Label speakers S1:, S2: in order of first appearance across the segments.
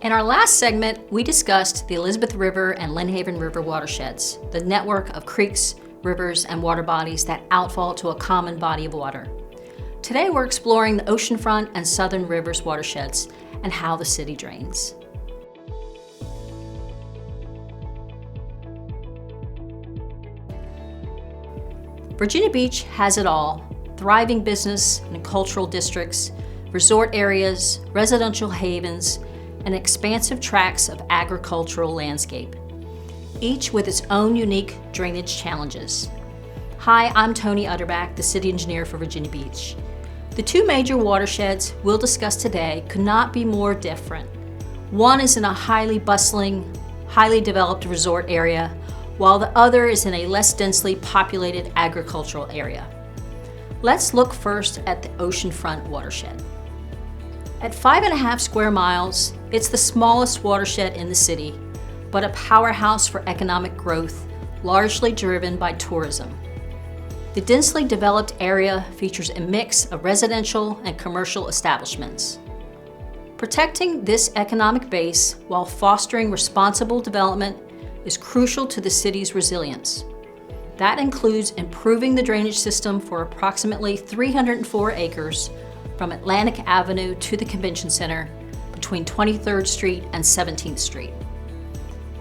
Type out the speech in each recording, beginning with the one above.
S1: In our last segment, we discussed the Elizabeth River and Lynnhaven River watersheds, the network of creeks, rivers, and water bodies that outfall to a common body of water. Today we're exploring the Oceanfront and Southern Rivers watersheds and how the city drains. Virginia Beach has it all: thriving business and cultural districts, resort areas, residential havens, and expansive tracts of agricultural landscape, each with its own unique drainage challenges. Hi, I'm Tony Utterback, the city engineer for Virginia Beach. The two major watersheds we'll discuss today could not be more different. One is in a highly bustling, highly developed resort area, while the other is in a less densely populated agricultural area. Let's look first at the Oceanfront watershed. At 5.5 square miles, it's the smallest watershed in the city, but a powerhouse for economic growth, largely driven by tourism. The densely developed area features a mix of residential and commercial establishments. Protecting this economic base while fostering responsible development is crucial to the city's resilience. That includes improving the drainage system for approximately 304 acres from Atlantic Avenue to the Convention Center between 23rd Street and 17th Street.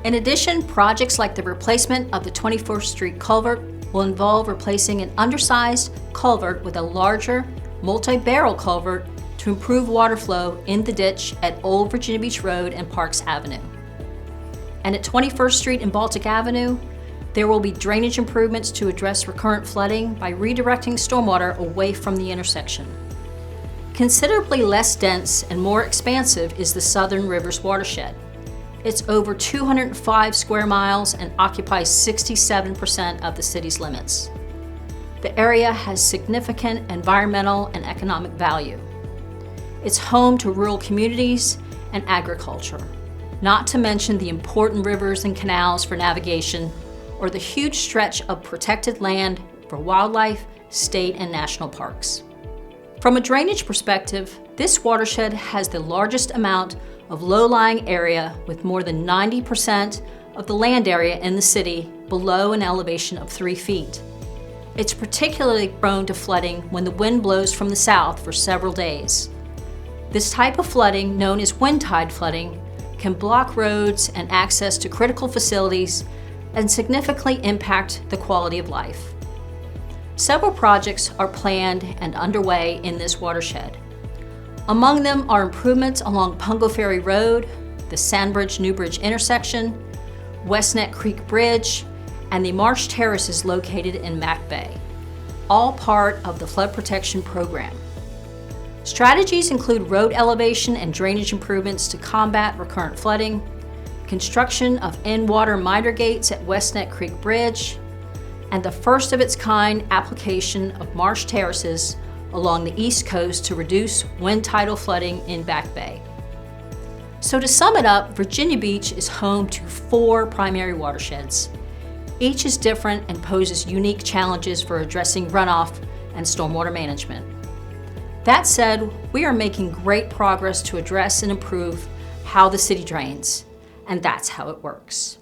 S1: In addition, projects like the replacement of the 24th Street culvert will involve replacing an undersized culvert with a larger, multi-barrel culvert to improve water flow in the ditch at Old Virginia Beach Road and Parks Avenue. And at 21st Street and Baltic Avenue, there will be drainage improvements to address recurrent flooding by redirecting stormwater away from the intersection. Considerably less dense and more expansive is the Southern Rivers watershed. It's over 205 square miles and occupies 67% of the city's limits. The area has significant environmental and economic value. It's home to rural communities and agriculture, not to mention the important rivers and canals for navigation, or the huge stretch of protected land for wildlife, state and national parks. From a drainage perspective, this watershed has the largest amount of low-lying area, with more than 90% of the land area in the city below an elevation of 3 feet. It's particularly prone to flooding when the wind blows from the south for several days. This type of flooding, known as wind tide flooding, can block roads and access to critical facilities and significantly impact the quality of life. Several projects are planned and underway in this watershed. Among them are improvements along Pungo Ferry Road, the Sandbridge-New Bridge intersection, West Neck Creek Bridge, and the Marsh Terraces located in Mack Bay, all part of the flood protection program. Strategies include road elevation and drainage improvements to combat recurrent flooding, construction of in-water miter gates at West Neck Creek Bridge, and the first of its kind application of marsh terraces along the East Coast to reduce wind tidal flooding in Back Bay. So to sum it up, Virginia Beach is home to 4 primary watersheds. Each is different and poses unique challenges for addressing runoff and stormwater management. That said, we are making great progress to address and improve how the city drains, and that's how it works.